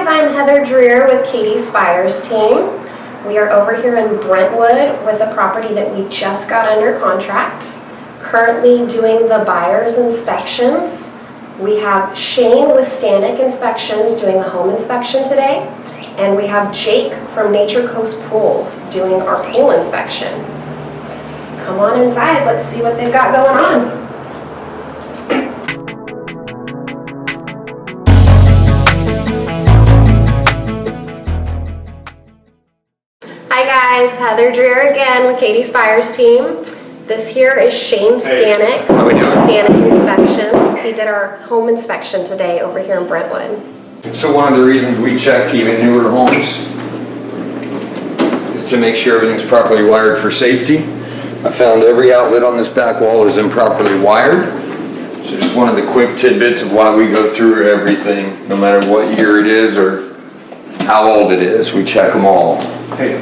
guys, I'm Heather Dreer with Cody Spire's team. We are over here in Brentwood with a property that we just got under contract. Currently doing the buyer's inspections. We have Shane with Stanek Inspections doing the home inspection today. And we have Jake from Nature Coast Pools doing our pool inspection. Come on inside, let's see what they've got going on. Hi guys, Heather Dreer again with Cody Spire's team. This here is Shane Stanek with Stanek Inspections. He did our home inspection today over here in Brentwood. So one of the reasons we check even newer homes is to make sure everything's properly wired for safety. I found every outlet on this back wall is improperly wired. So just one of the quick tidbits of why we go through everything, no matter what year it is or how old it is, we check them all. Hey,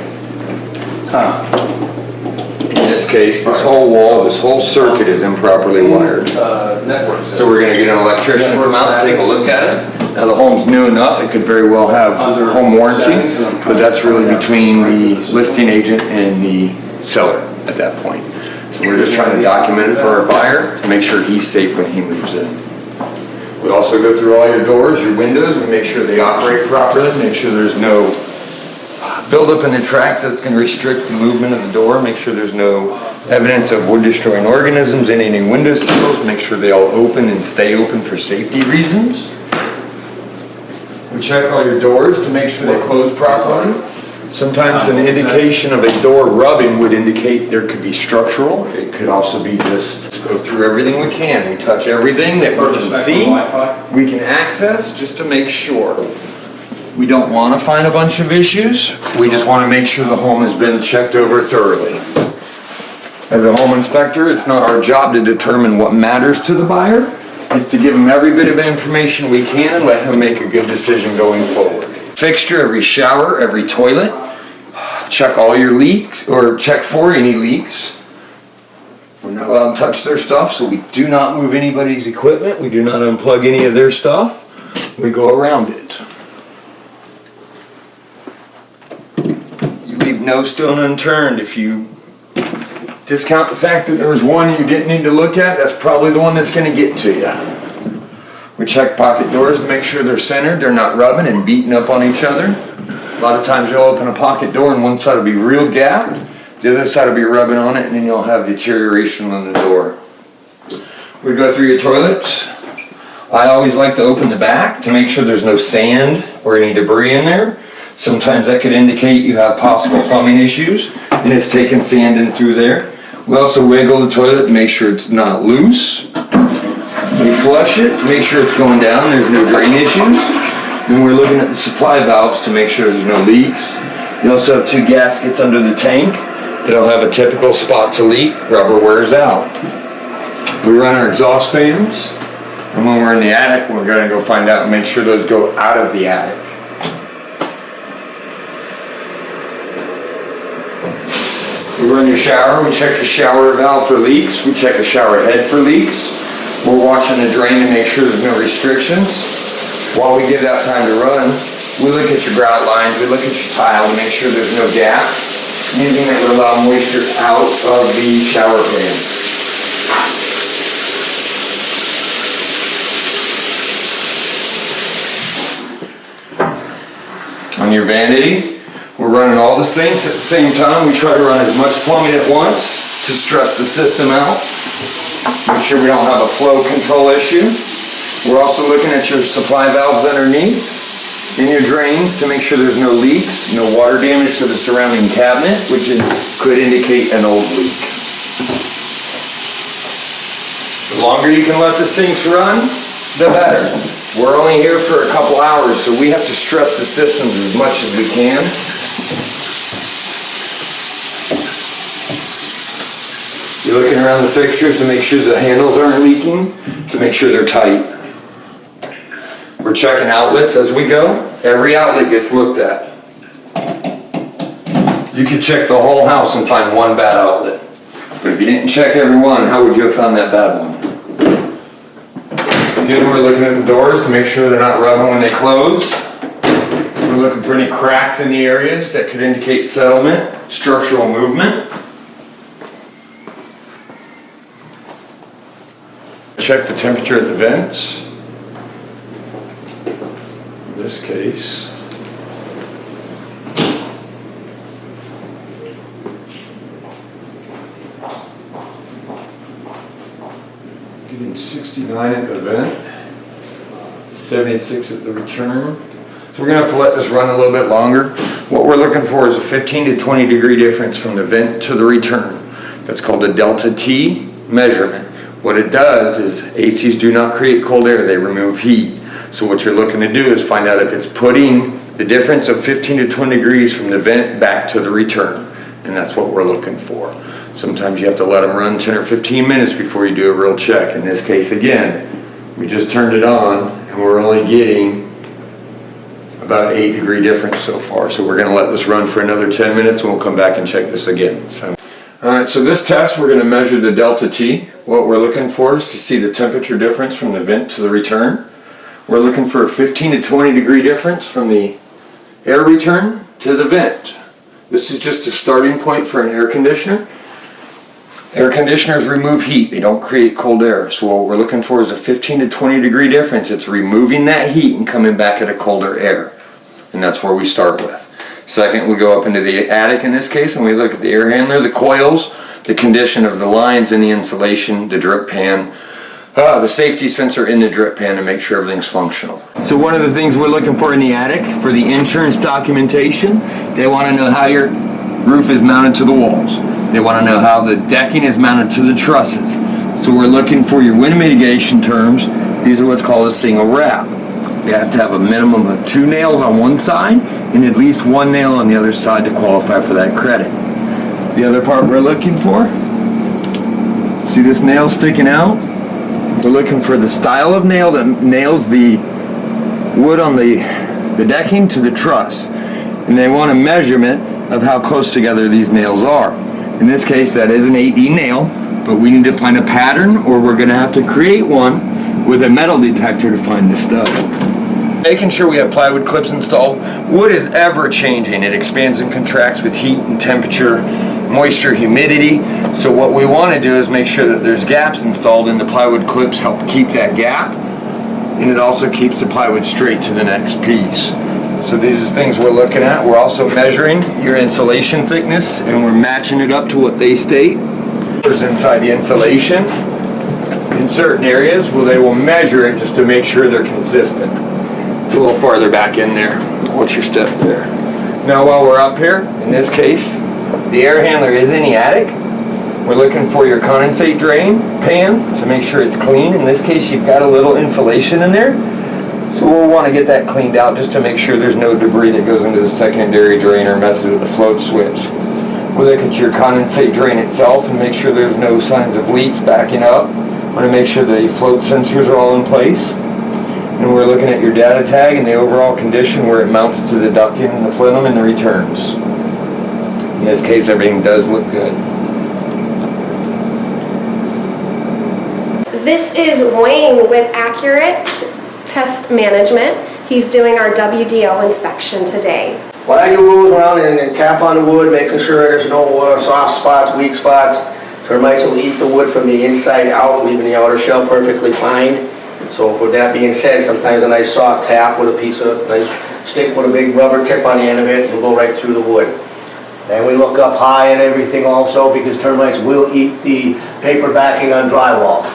In this case, this whole wall, this whole circuit is improperly wired. So we're going to get an electrician to come out and take a look at it. Now the home's new enough, it could very well have home warranty, but that's really between the listing agent and the seller at that point. So we're just trying to document it for our buyer to make sure he's safe when he moves in. We also go through all your doors, your windows, we make sure they operate properly, make sure there's no buildup in the tracks that's going to restrict the movement of the door, make sure there's no evidence of wood destroying organisms in any window sills, make sure they all open and stay open for safety reasons. We check all your doors to make sure they close properly. Sometimes an indication of a door rubbing would indicate there could be structural. It could also be just go through everything we can. We touch everything that we can see, we can access, just to make sure. We don't want to find a bunch of issues. We just want to make sure the home has been checked over thoroughly. As a home inspector, it's not our job to determine what matters to the buyer. It's to give him every bit of information we can and let him make a good decision going forward. Fixture, every shower, every toilet. Check all your leaks, or check for any leaks. We're not allowed to touch their stuff, so we do not move anybody's equipment. We do not unplug any of their stuff. We go around it. You leave no stone unturned. If you discount the fact that there was one you didn't need to look at, that's probably the one that's going to get to you. We check pocket doors to make sure they're centered, they're not rubbing and beating up on each other. A lot of times you'll open a pocket door and one side will be real gapped, the other side will be rubbing on it, and then you'll have deterioration on the door. We go through your toilets. I always like to open the back to make sure there's no sand or any debris in there. Sometimes that could indicate you have possible plumbing issues, and it's taking sand in through there. We also wiggle the toilet to make sure it's not loose. We flush it, make sure it's going down, there's no drain issues. And we're looking at the supply valves to make sure there's no leaks. You also have two gaskets under the tank that'll have a typical spot to leak. Rubber wears out. We run our exhaust fans, and when we're in the attic, we're gonna go find out and make sure those go out of the attic. We run your shower, we check the shower valve for leaks, we check the shower head for leaks. We're watching the drain to make sure there's no restrictions. While we give that time to run, we look at your grout lines, we look at your tile to make sure there's no gaps, anything that would allow moisture out of the shower pan. On your vanity, we're running all the sinks at the same time. We try to run as much plumbing at once to stress the system out. Make sure we don't have a flow control issue. We're also looking at your supply valves underneath, in your drains to make sure there's no leaks, no water damage to the surrounding cabinet, which could indicate an old leak. The longer you can let the sinks run, the better. We're only here for a couple hours, so we have to stress the systems as much as we can. You're looking around the fixtures to make sure the handles aren't leaking, to make sure they're tight. We're checking outlets as we go. Every outlet gets looked at. You could check the whole house and find one bad outlet. But if you didn't check every one, how would you have found that bad one? Again, we're looking at the doors to make sure they're not rubbing when they close. looking for any cracks in the areas that could indicate settlement, structural movement. Check the temperature of the vents. In this case, getting 69 at the vent, 76 at the return. So we're going to have to let this run a little bit longer. What we're looking for is a 15 to 20 degree difference from the vent to the return. That's called a delta T measurement. What it does is ACs do not create cold air, they remove heat. So what you're looking to do is find out if it's putting the difference of 15 to 20 degrees from the vent back to the return. And that's what we're looking for. Sometimes you have to let them run 10 or 15 minutes before you do a real check. In this case, again, we just turned it on and we're only getting about an 8 degree difference so far. So we're going to let this run for another 10 minutes and we'll come back and check this again. Alright, so this test we're going to measure the delta T. What we're looking for is to see the temperature difference from the vent to the return. We're looking for a 15 to 20 degree difference from the air return to the vent. This is just a starting point for an air conditioner. Air conditioners remove heat, they don't create cold air. So what we're looking for is a 15 to 20 degree difference. It's removing that heat and coming back at a colder air. And that's where we start with. Second, we go up into the attic in this case and we look at the air handler, the coils, the condition of the lines in the insulation, the drip pan, the safety sensor in the drip pan to make sure everything's functional. So one of the things we're looking for in the attic for the insurance documentation, they want to know how your roof is mounted to the walls. They want to know how the decking is mounted to the trusses. So we're looking for your wind mitigation terms. These are what's called a single wrap. You have to have a minimum of 2 nails on one side and at least 1 nail on the other side to qualify for that credit. The other part we're looking for, see this nail sticking out? We're looking for the style of nail that nails the wood on the decking to the truss. And they want a measurement of how close together these nails are. In this case, that is an 8D nail, but we need to find a pattern or we're going to have to create one with a metal detector to find the stud. Making sure we have plywood clips installed. Wood is ever changing. It expands and contracts with heat and temperature, moisture, humidity. So what we want to do is make sure that there's gaps installed and the plywood clips help keep that gap. And it also keeps the plywood straight to the next piece. So these are things we're looking at. We're also measuring your insulation thickness and we're matching it up to what they state. Inside the insulation in certain areas, well, they will measure it just to make sure they're consistent. It's a little farther back in there. What's your step there? Now while we're up here, in this case, the air handler is in the attic. We're looking for your condensate drain pan to make sure it's clean. In this case, you've got a little insulation in there. So we'll want to get that cleaned out just to make sure there's no debris that goes into the secondary drain or messes with the float switch. We'll look at your condensate drain itself and make sure there's no signs of leaks backing up. Want to make sure the float sensors are all in place. And we're looking at your data tag and the overall condition where it mounted to the ducting and the plenum and the returns. In this case, everything does look good. This is Wayne with Accurate Pest Management. He's doing our WDO inspection today. What I do is around and tap on the wood, making sure there's no soft spots, weak spots. Termites will eat the wood from the inside out, leaving the outer shell perfectly fine. So with that being said, sometimes a nice soft tap with a piece of nice stick with a big rubber tip on the end of it, you'll go right through the wood. And we look up high and everything also because termites will eat the paper backing on drywall.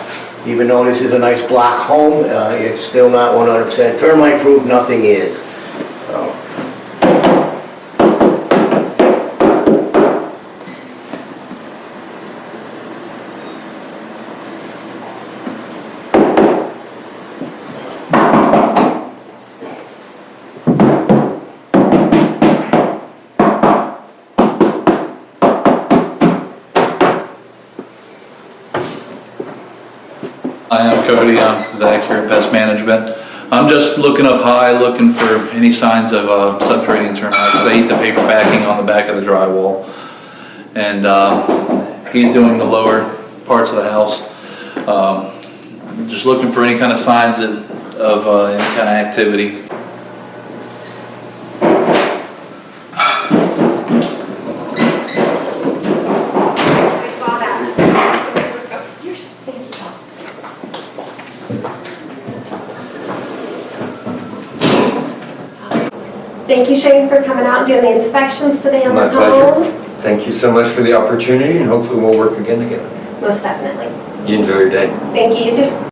Even though this is a nice block home, it's still not 100% termite proof, nothing is. So. Hi, I'm Cody, I'm with Accurate Pest Management. I'm just looking up high, looking for any signs of subterranean termites. They eat the paper backing on the back of the drywall. And he's doing the lower parts of the house. Just looking for any kind of signs of any kind of activity. Thank you, Shane, for coming out and doing the inspections today on My this pleasure. home. Thank you so much for the opportunity, and hopefully we'll work again together. Most definitely. You enjoy your day. Thank you, you too.